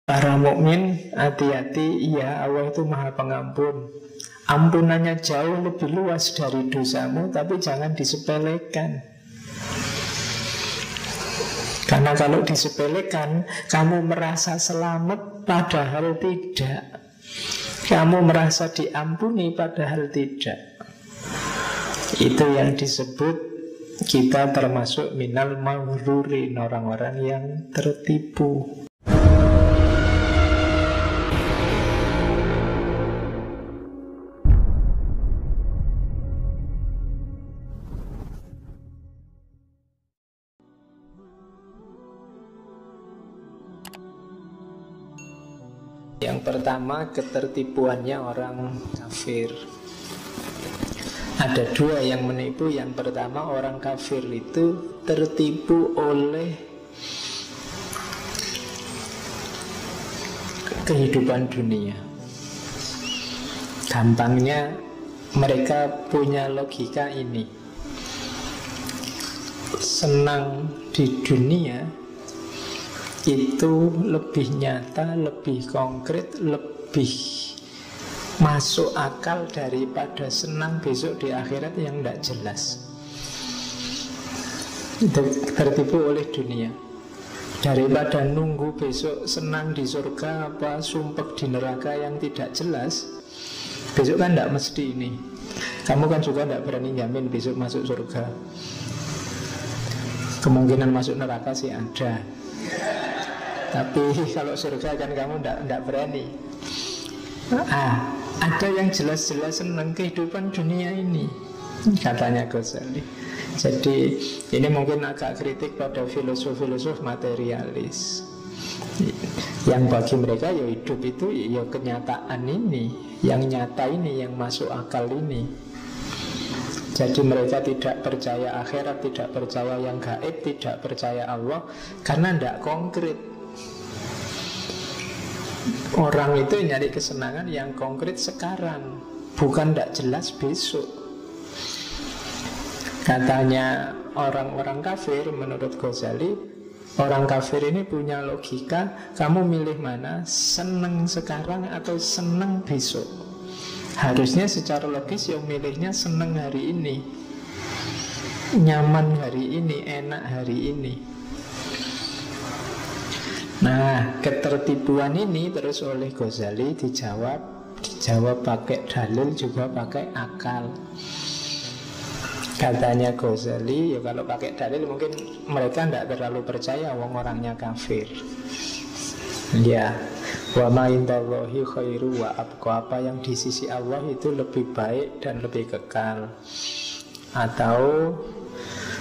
Para mukmin, hati-hati, ya Allah itu maha pengampun. Ampunannya jauh lebih luas dari dosamu, tapi jangan disepelekan. Karena kalau disepelekan, kamu merasa selamat padahal tidak. Kamu merasa diampuni padahal tidak. Itu yang disebut kita termasuk minal maghrurin, orang-orang yang tertipu. Yang pertama, ketertipuannya orang kafir. Ada dua yang menipu. Yang pertama, orang kafir itu tertipu oleh kehidupan dunia. Gampangnya mereka punya logika ini: senang di dunia itu lebih nyata, lebih konkret, lebih masuk akal daripada senang besok di akhirat yang tidak jelas. Tertipu oleh dunia. Daripada nunggu besok senang di surga apa sumpek di neraka yang tidak jelas, besok kan tidak mesti ini. Kamu kan juga tidak berani jamin besok masuk surga. Kemungkinan masuk neraka sih ada, tapi kalau surga kan kamu tidak berani. Ada yang jelas-jelas senang kehidupan dunia ini, katanya Ghazali. Jadi ini mungkin agak kritik pada filosof-filosof materialis, yang bagi mereka ya hidup itu ya kenyataan ini, yang nyata ini, yang masuk akal ini. Jadi mereka tidak percaya akhirat, tidak percaya yang gaib, tidak percaya Allah, karena tidak konkret. Orang itu nyari kesenangan yang konkret sekarang, bukan tidak jelas besok. Katanya orang-orang kafir, menurut Ghazali, orang kafir ini punya logika, kamu milih mana, seneng sekarang atau seneng besok. Harusnya secara logis yang milihnya seneng hari ini, nyaman hari ini, enak hari ini. Nah, ketertipuan ini terus oleh Ghazali dijawab pakai dalil, juga pakai akal. Katanya Ghazali, ya kalau pakai dalil mungkin mereka tidak terlalu percaya orangnya kafir. Ya, wa ma indallahi khairu wa abqa, apa yang di sisi Allah itu lebih baik dan lebih kekal. Atau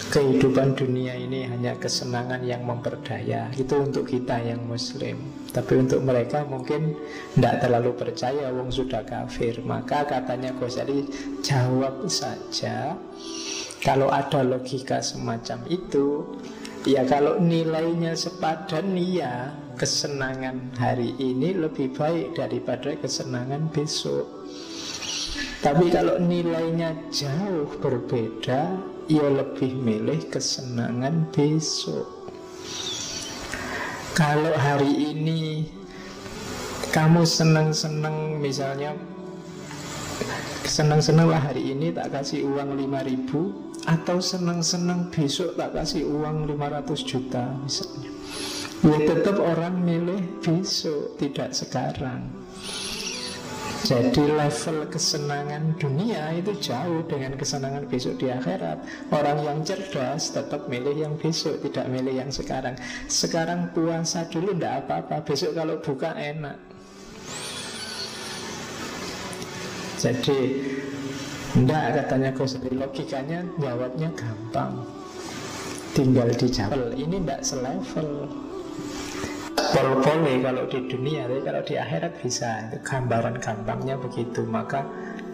kehidupan dunia ini hanya kesenangan yang memperdaya. Itu untuk kita yang muslim. Tapi untuk mereka mungkin tidak terlalu percaya, wong sudah kafir. Maka katanya Ghazali, jawab saja. Kalau ada logika semacam itu, ya kalau nilainya sepadan, ya kesenangan hari ini lebih baik daripada kesenangan besok. Tapi kalau nilainya jauh berbeda, ya lebih milih kesenangan besok. Kalau hari ini kamu senang-senang, misalnya senang-senanglah hari ini tak kasih uang 5.000, atau senang-senang besok tak kasih uang 500 juta misalnya, ya tetap orang milih besok, tidak sekarang. Jadi level kesenangan dunia itu jauh dengan kesenangan besok di akhirat. Orang yang cerdas tetap milih yang besok, tidak milih yang sekarang. Sekarang puasa dulu tidak apa-apa, besok kalau buka enak. Jadi tidak, katanya Ghazali, logikanya jawabnya gampang, tinggal dijawab. Ini tidak selevel. Boleh kalau di dunia, tapi kalau di akhirat bisa. Itu gambaran gampangnya begitu. Maka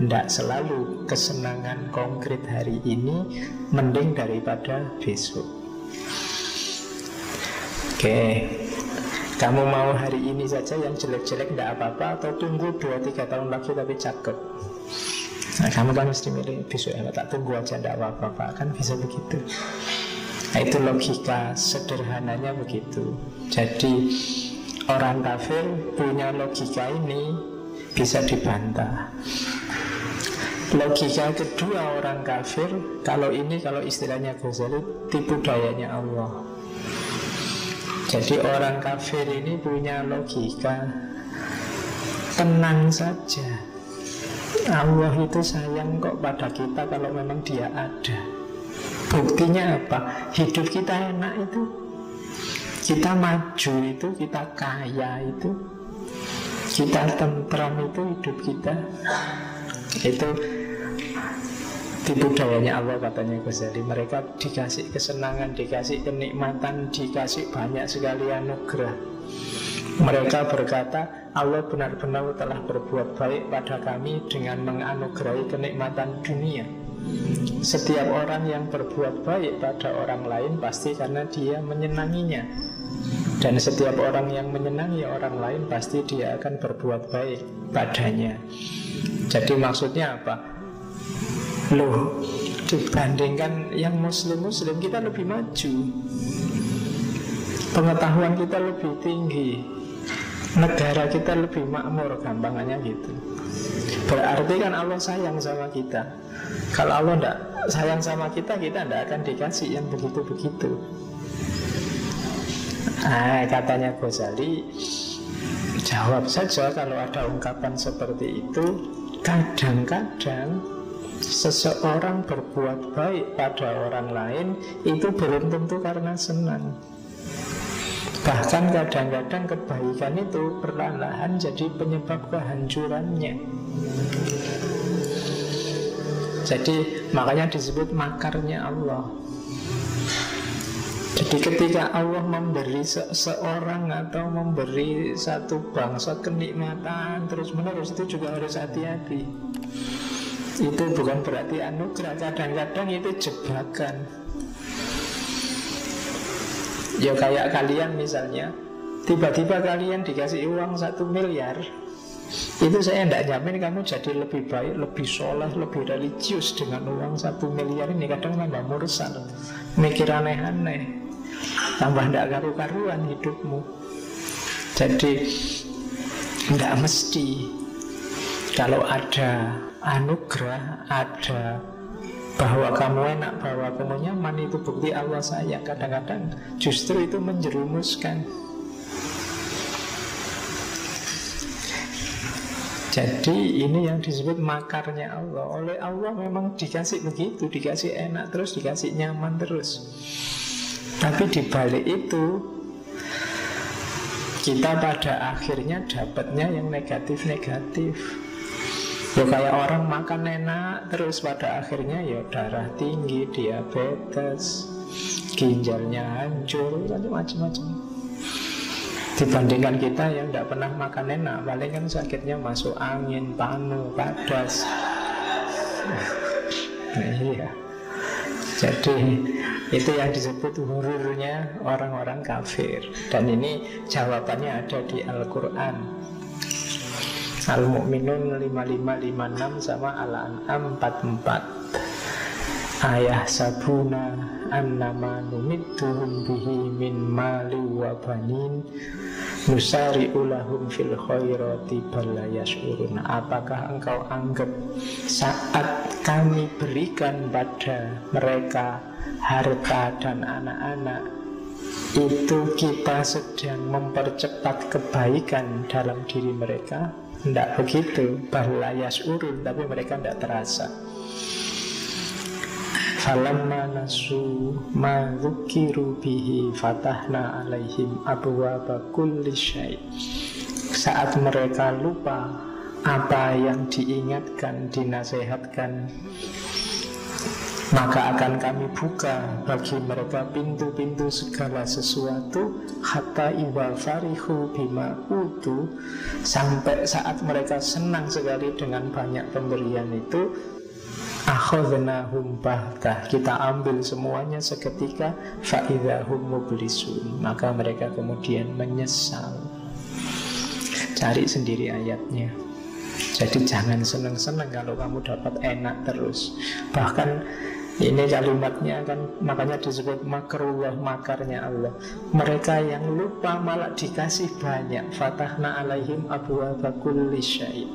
tidak selalu kesenangan konkret hari ini mending daripada besok. Oke, kamu mau hari ini saja yang jelek-jelek tidak apa-apa, atau tunggu 2-3 tahun lagi tapi cakep? Nah, kamu kan mesti milih besok, ya tak tunggu aja tidak apa-apa, kan bisa begitu. Nah, itu logika sederhananya begitu. Jadi orang kafir punya logika ini bisa dibantah. Logika kedua orang kafir, kalau istilahnya Ghazali, tipu dayanya Allah. Jadi orang kafir ini punya logika, tenang saja, Allah itu sayang kok pada kita kalau memang dia ada. Buktinya apa? Hidup kita enak itu, kita maju itu, kita kaya itu, kita tentram itu, hidup kita itu tipu dayanya Allah, katanya Ghazali. Mereka dikasih kesenangan, dikasih kenikmatan, dikasih banyak sekali anugerah. Mereka berkata, Allah benar-benar telah berbuat baik pada kami dengan menganugerahi kenikmatan dunia. Setiap orang yang berbuat baik pada orang lain pasti karena dia menyenanginya. Dan setiap orang yang menyenangi orang lain pasti dia akan berbuat baik padanya. Jadi maksudnya apa? Loh, dibandingkan yang muslim-muslim, kita lebih maju, pengetahuan kita lebih tinggi, negara kita lebih makmur, gampangannya gitu. Berarti kan Allah sayang sama kita. Kalau Allah tidak sayang sama kita, kita tidak akan dikasih yang begitu-begitu. Katanya Ghazali, jawab saja kalau ada ungkapan seperti itu. Kadang-kadang seseorang berbuat baik pada orang lain itu belum tentu karena senang. Bahkan kadang-kadang kebaikan itu perlahan-lahan jadi penyebab kehancurannya. Jadi makanya disebut makarnya Allah. Jadi ketika Allah memberi seseorang atau memberi satu bangsa kenikmatan terus-menerus, itu juga harus hati-hati. Itu bukan berarti anugerah, kadang-kadang itu jebakan. Ya kayak kalian misalnya, tiba-tiba kalian dikasih uang 1 miliar, itu saya tidak jamin kamu jadi lebih baik, lebih soleh, lebih religius dengan uang 1 miliar ini. Kadang tambah mursal, mikir aneh-aneh, tambah tidak karu-karuan hidupmu. Jadi tidak mesti. Kalau ada anugerah, ada bahwa kamu enak, bahwa kamu nyaman, itu bukti Allah sayang. Kadang-kadang justru itu menjerumuskan. Jadi ini yang disebut makarnya Allah. Oleh Allah memang dikasih begitu, dikasih enak terus, dikasih nyaman terus. Tapi di balik itu kita pada akhirnya dapatnya yang negatif-negatif. Ya kayak orang makan enak terus pada akhirnya ya darah tinggi, diabetes, ginjalnya hancur, macam-macam. Dibandingkan kita yang tidak pernah makan enak, paling kan sakitnya masuk angin, panu, padas. Iya. Jadi itu yang disebut hururnya orang-orang kafir. Dan ini jawabannya ada di Al-Quran. Al-Mu'minun 5556 sama Al-An'am 44. Ayah sabuna annama numidduhum bihi min mali wa banin nusari'u lahum fil khairati bal la yash'urun. Apakah engkau anggap saat kami berikan pada mereka harta dan anak-anak itu kita sedang mempercepat kebaikan dalam diri mereka? Tidak begitu, balayas urun, tapi mereka tidak terasa. Falamma nasu ma dzukiru bihi fatahna alaihim abwaaba kulli syai'. Saat mereka lupa apa yang diingatkan, dinasehatkan, maka akan kami buka bagi mereka pintu-pintu segala sesuatu, hatta idza farihu bima utu, sampai saat mereka senang sekali dengan banyak pemberian itu, akhadnahum bahtah, kita ambil semuanya seketika, fa idza hum mublisun, maka mereka kemudian menyesal. Cari sendiri ayatnya. Jadi jangan senang-senang kalau kamu dapat enak terus. Bahkan Ini kalimatnya kan makanya disebut makrullah, makarnya Allah. Mereka yang lupa malah dikasih banyak. Fatahna alaihim abwaaba kulli syai'.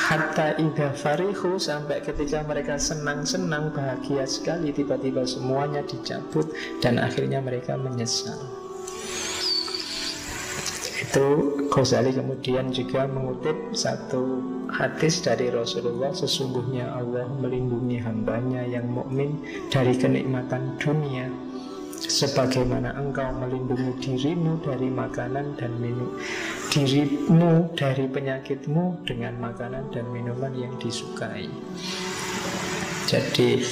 Hatta idza farihu, sampai ketika mereka senang-senang bahagia sekali, tiba-tiba semuanya dicabut dan akhirnya mereka menyesal. Itu Ghazali kemudian juga mengutip satu hadis dari Rasulullah, sesungguhnya Allah melindungi hambanya yang mukmin dari kenikmatan dunia sebagaimana engkau melindungi dirimu dari makanan dan minum, dirimu dari penyakitmu dengan makanan dan minuman yang disukai. Jadi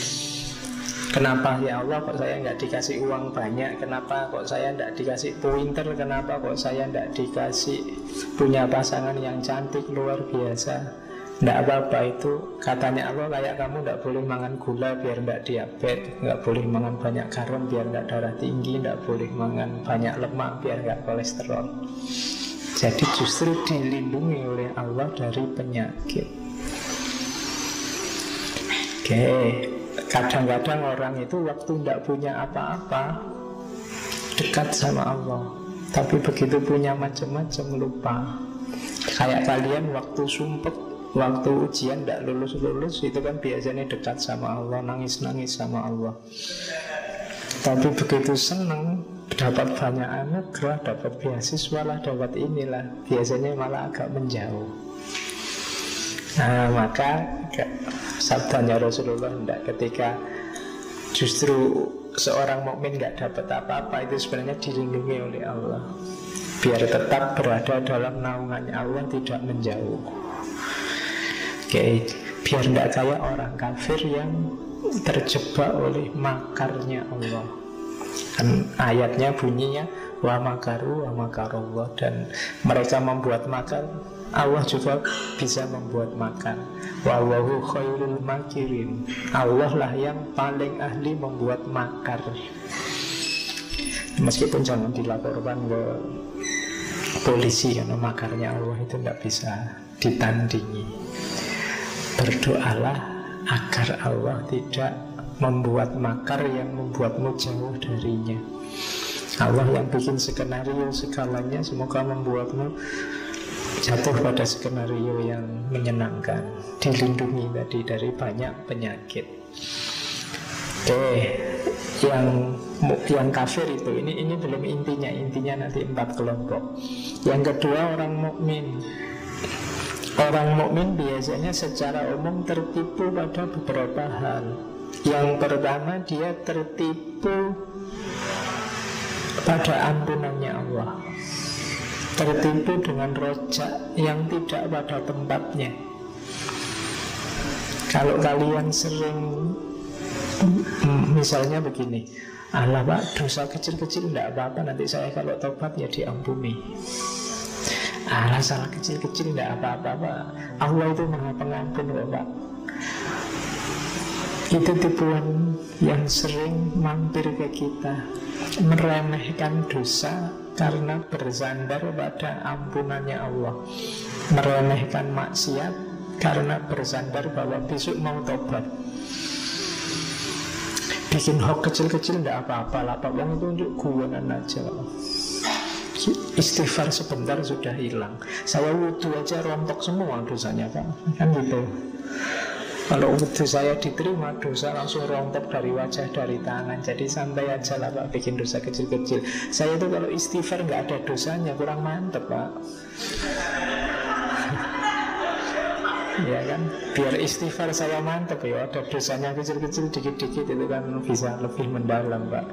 kenapa ya Allah kok saya nggak dikasih uang banyak? Kenapa kok saya nggak dikasih pointer? Kenapa kok saya nggak dikasih punya pasangan yang cantik luar biasa? Nggak apa-apa itu, katanya Allah, kayak kamu nggak boleh makan gula biar nggak diabetes, nggak boleh makan banyak garam biar nggak darah tinggi, nggak boleh makan banyak lemak biar nggak kolesterol. Jadi justru dilindungi oleh Allah dari penyakit. Oke. Kadang-kadang orang itu waktu tidak punya apa-apa dekat sama Allah, tapi begitu punya macam-macam lupa. Kayak kalian waktu sumpek, waktu ujian tidak lulus-lulus, itu kan biasanya dekat sama Allah, nangis-nangis sama Allah. Tapi begitu senang dapat banyak anugerah, dapat beasiswa lah, dapat inilah, biasanya malah agak menjauh. Nah, maka sabdanya Rasulullah hendak ketika justru seorang mukmin nggak dapat apa-apa, itu sebenarnya dilindungi oleh Allah biar tetap berada dalam naungannya Allah, tidak menjauh. Oke, biar tidak kayak orang kafir yang terjebak oleh makarnya Allah. Kan ayatnya bunyinya wa makaru wa makarullah, dan mereka membuat makar, Allah juga bisa membuat makar. Wallahu khairul makirin, Allah lah yang paling ahli membuat makar. Meskipun jangan dilaporkan ke polisi, karena makarnya Allah itu tidak bisa ditandingi. Berdoalah agar Allah tidak membuat makar yang membuatmu jauh darinya. Allah yang bikin skenario segalanya, semoga membuatmu jatuh pada skenario yang menyenangkan, dilindungi tadi dari banyak penyakit. Oke, yang kafir itu ini belum intinya nanti 4 kelompok. Yang kedua orang mukmin. Orang mukmin biasanya secara umum tertipu pada beberapa hal. Yang pertama, dia tertipu pada ampunannya Allah, tertipu dengan rojak yang tidak pada tempatnya. Kalau kalian sering misalnya begini, alah Pak, dosa kecil-kecil tidak apa-apa, nanti saya kalau tobat ya diampuni. Alah, salah kecil-kecil tidak apa-apa Pak, Allah itu maha pengampun loh Pak. Itu tipuan yang sering mampir ke kita, meremehkan dosa karena bersandar pada ampunannya Allah, meremehkan maksiat karena bersandar bahwa besok mau tobat. Bikin hoax kecil-kecil tidak apa-apa lah, Pak, itu untuk guyonan aja. Istighfar sebentar sudah hilang. Saya wudhu aja rontok semua dosanya Pak, kan gitu. Kalau wudhu saya diterima, dosa langsung rontok dari wajah, dari tangan. Jadi santai aja lah Pak, bikin dosa kecil-kecil. Saya itu kalau istighfar nggak ada dosanya, kurang mantep Pak. Ya kan, biar istighfar saya mantep ya, ada dosanya kecil-kecil dikit-dikit, itu kan bisa lebih mendalam Pak.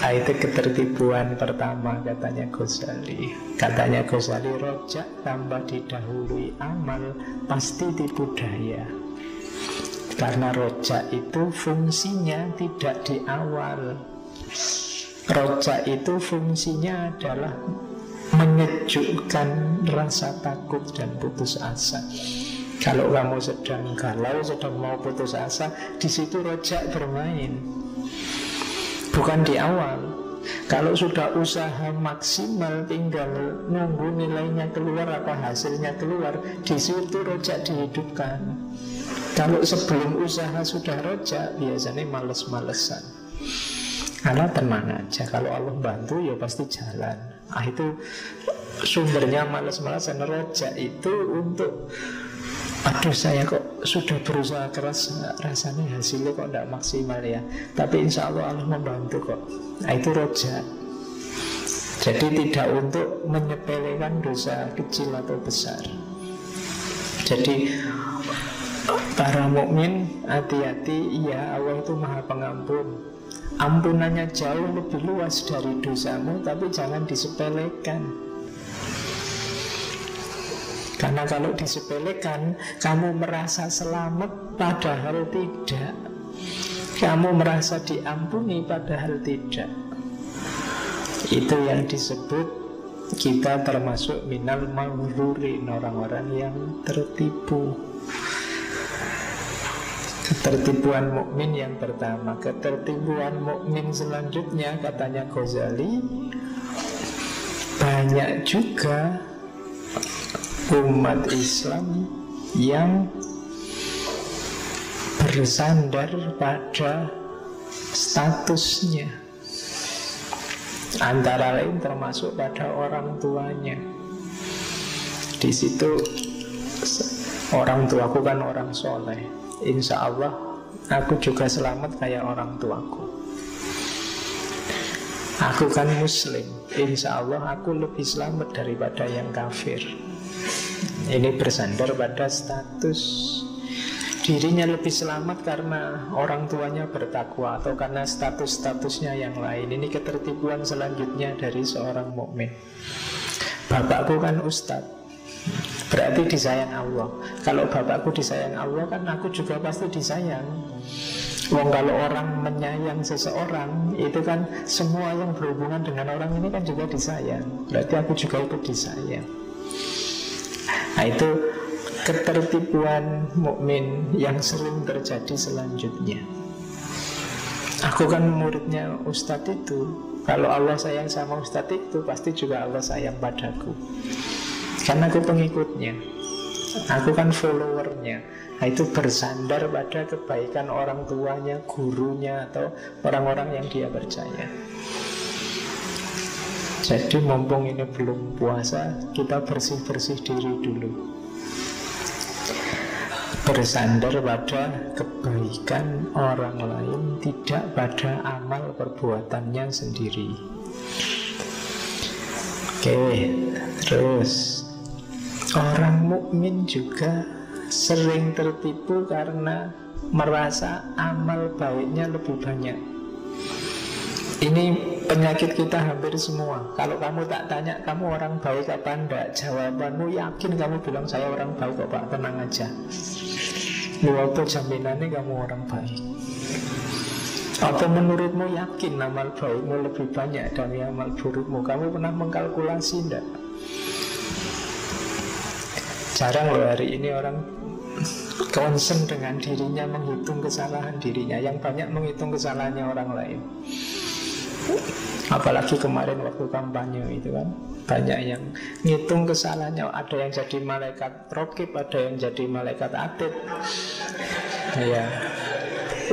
Itu ketertipuan pertama katanya Ghazali. Katanya Ghazali, rojak tambah didahului amal pasti tipu daya. Karena rojak itu fungsinya tidak di awal. Rojak itu fungsinya adalah menyejukkan rasa takut dan putus asa. Kalau kamu sedang galau, sedang mau putus asa, di situ rojak bermain, bukan di awal. Kalau sudah usaha maksimal, tinggal nunggu nilainya keluar, apa hasilnya keluar, di situ rojak dihidupkan. Kalau sebelum usaha sudah roja, biasanya males-malesan. Karena tenang aja, kalau Allah bantu ya pasti jalan. Itu sumbernya males-malesan. Roja itu untuk, aduh saya kok sudah berusaha keras, rasanya hasilnya kok tidak maksimal ya, tapi insya Allah Allah membantu kok. Itu roja. Jadi tidak untuk menyepelekan dosa kecil atau besar. Jadi para mukmin hati-hati, ya Allah itu Maha Pengampun. Ampunannya jauh lebih luas dari dosamu, tapi jangan disepelekan. Karena kalau disepelekan, kamu merasa selamat padahal tidak. Kamu merasa diampuni padahal tidak. Itu yang disebut kita termasuk minal maghrurin, orang-orang yang tertipu. Ketertipuan mukmin yang pertama. Ketertipuan mukmin selanjutnya, katanya Ghazali, banyak juga umat Islam yang bersandar pada statusnya, antara lain termasuk pada orang tuanya. Di situ orang tuaku kan orang soleh, insya Allah aku juga selamat kayak orang tuaku. Aku kan muslim, insya Allah aku lebih selamat daripada yang kafir. Ini bersandar pada status. Dirinya lebih selamat karena orang tuanya bertakwa atau karena status-statusnya yang lain. Ini ketertipuan selanjutnya dari seorang mukmin. Bapakku kan ustadz, berarti disayang Allah. Kalau bapakku disayang Allah, kan aku juga pasti disayang. Wong kalau orang menyayang seseorang, itu kan semua yang berhubungan dengan orang ini kan juga disayang. Berarti aku juga ikut disayang. Nah itu ketertipuan mukmin yang sering terjadi selanjutnya. Aku kan muridnya Ustadz itu. Kalau Allah sayang sama Ustadz itu, pasti juga Allah sayang padaku. Karena aku pengikutnya, aku kan followernya. Nah itu bersandar pada kebaikan orang tuanya, gurunya, atau orang-orang yang dia percaya. Jadi mumpung ini belum puasa, kita bersih-bersih diri dulu. Bersandar pada kebaikan orang lain, tidak pada amal perbuatannya sendiri. Oke, terus orang mukmin juga sering tertipu karena merasa amal baiknya lebih banyak. Ini penyakit kita hampir semua. Kalau kamu tak tanya kamu orang baik apa enggak, jawabanmu yakin kamu bilang saya orang baik kok Pak, tenang aja. Lu apa jaminannya kamu orang baik? Atau menurutmu yakin amal baikmu lebih banyak dari amal burukmu? Kamu pernah mengkalkulasi enggak? Jarang loh hari ini orang concern dengan dirinya, menghitung kesalahan dirinya. Yang banyak menghitung kesalahannya orang lain. Apalagi kemarin waktu kampanye itu kan, banyak yang ngitung kesalahannya. Ada yang jadi malaikat rokib, ada yang jadi malaikat atid. Ya,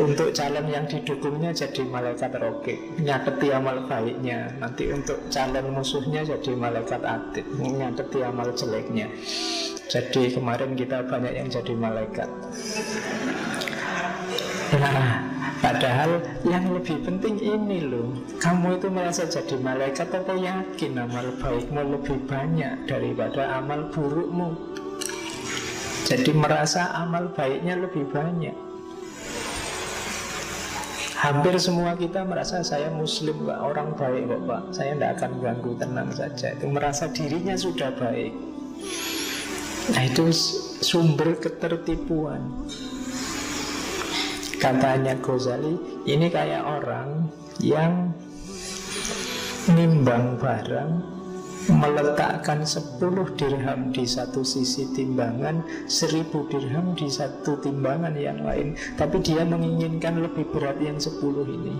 untuk calon yang didukungnya jadi malaikat rokib, nyateti amal baiknya. Nanti untuk calon musuhnya jadi malaikat atid, nyateti amal jeleknya. Jadi kemarin kita banyak yang jadi malaikat. Nah, padahal yang lebih penting ini loh, kamu itu merasa jadi malaikat atau yakin amal baikmu lebih banyak daripada amal burukmu. Jadi merasa amal baiknya lebih banyak. Hampir semua kita merasa saya muslim Pak, orang baik kok Pak, saya tidak akan ganggu, tenang saja. Itu merasa dirinya sudah baik. Nah itu sumber ketertipuan. Katanya Ghazali, ini kayak orang yang nimbang barang, meletakkan 10 dirham di satu sisi timbangan, 1000 dirham di satu timbangan yang lain, tapi dia menginginkan lebih berat yang 10 ini.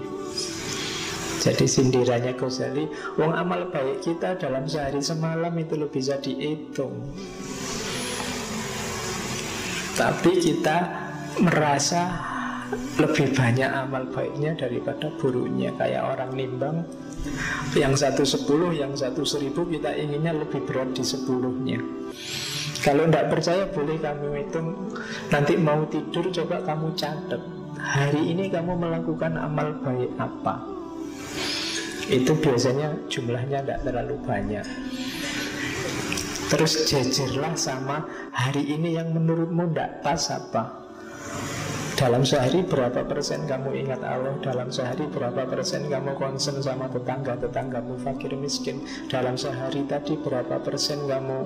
Jadi sindirannya Ghazali, wong amal baik kita dalam sehari semalam itu lebih bisa dihitung, tapi kita merasa lebih banyak amal baiknya daripada buruknya. Kayak orang nimbang, yang satu 10, yang satu 1000, kita inginnya lebih berat di 10-nya. Kalau tidak percaya boleh kamu hitung. Nanti mau tidur coba kamu catat, hari ini kamu melakukan amal baik apa. Itu biasanya jumlahnya tidak terlalu banyak. Terus jejerlah sama hari ini yang menurutmu tidak pas apa. Dalam sehari berapa persen kamu ingat Allah? Dalam sehari berapa persen kamu concern sama tetanggamu fakir miskin? Dalam sehari tadi berapa persen kamu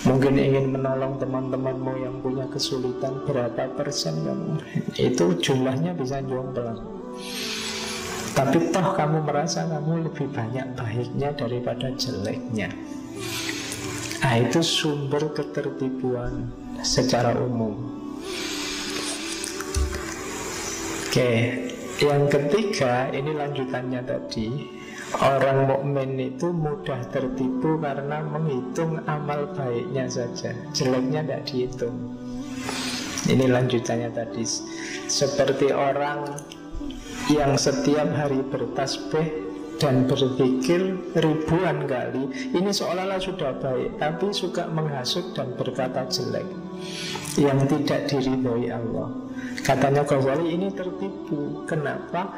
mungkin ingin menolong teman-temanmu yang punya kesulitan? Berapa persen kamu? Itu jumlahnya bisa jomplang. Tapi toh kamu merasa kamu lebih banyak baiknya daripada jeleknya. Nah, itu sumber ketertipuan secara umum. Oke, yang ketiga, ini lanjutannya tadi. Orang mukmin itu mudah tertipu karena menghitung amal baiknya saja, jeleknya tidak dihitung. Ini lanjutannya tadi. Seperti orang yang setiap hari bertasbih dan berzikir ribuan kali, ini seolah-olah sudah baik, tapi suka menghasut dan berkata jelek yang tidak diridhoi Allah. Katanya Ghazali, ini tertipu. Kenapa?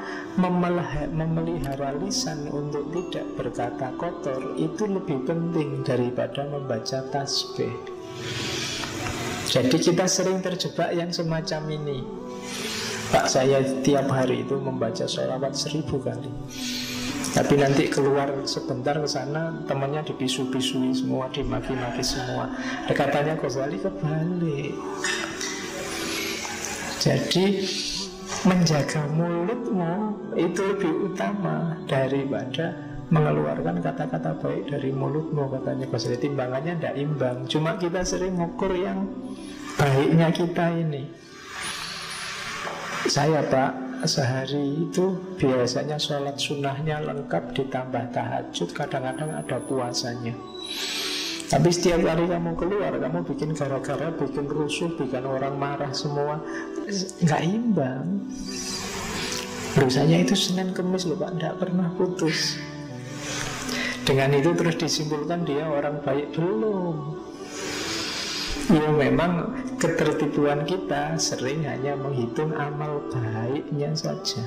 Memelihara lisan untuk tidak berkata kotor itu lebih penting daripada membaca tasbih. Jadi kita sering terjebak yang semacam ini. Pak, saya tiap hari itu membaca sholawat 1000 kali, tapi nanti keluar sebentar ke sana, temannya dipisu-pisui semua, dimaki-maki semua. Katanya Ghazali kebalik. Jadi menjaga mulutmu itu lebih utama daripada mengeluarkan kata-kata baik dari mulutmu, katanya Ghazali. Timbangannya tidak imbang. Cuma kita sering mengukur yang baiknya kita ini. Saya Pak, sehari itu biasanya sholat sunnahnya lengkap ditambah tahajud, kadang-kadang ada puasanya. Tapi setiap kali kamu keluar, kamu bikin gara-gara, bikin rusuh, bikin orang marah semua, nggak imbang. Dosanya itu Senin Kemis loh Pak, tidak pernah putus. Dengan itu terus disimpulkan dia orang baik, belum. Ya memang ketertipuan kita sering hanya menghitung amal baiknya saja,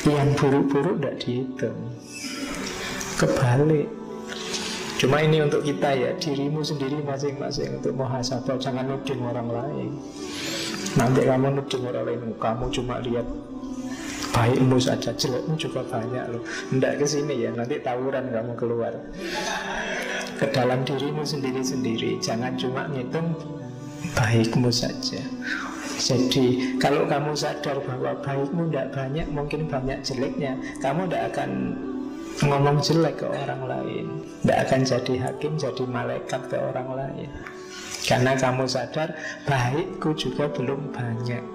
yang buruk-buruk tidak dihitung. Kebalik. Cuma ini untuk kita ya, dirimu sendiri masing-masing untuk muhasabah. Jangan nuding orang lain. Nanti kamu nuding orang lain, kamu cuma lihat baikmu saja, jelekmu juga banyak loh. Nggak kesini ya, nanti tawuran kamu keluar. Ke dalam dirimu sendiri-sendiri. Jangan cuma ngitung baikmu saja. Jadi kalau kamu sadar bahwa baikmu tidak banyak, mungkin banyak jeleknya, kamu tidak akan ngomong jelek ke orang lain, tidak akan jadi hakim, jadi malaikat ke orang lain. Karena kamu sadar baikku juga belum banyak.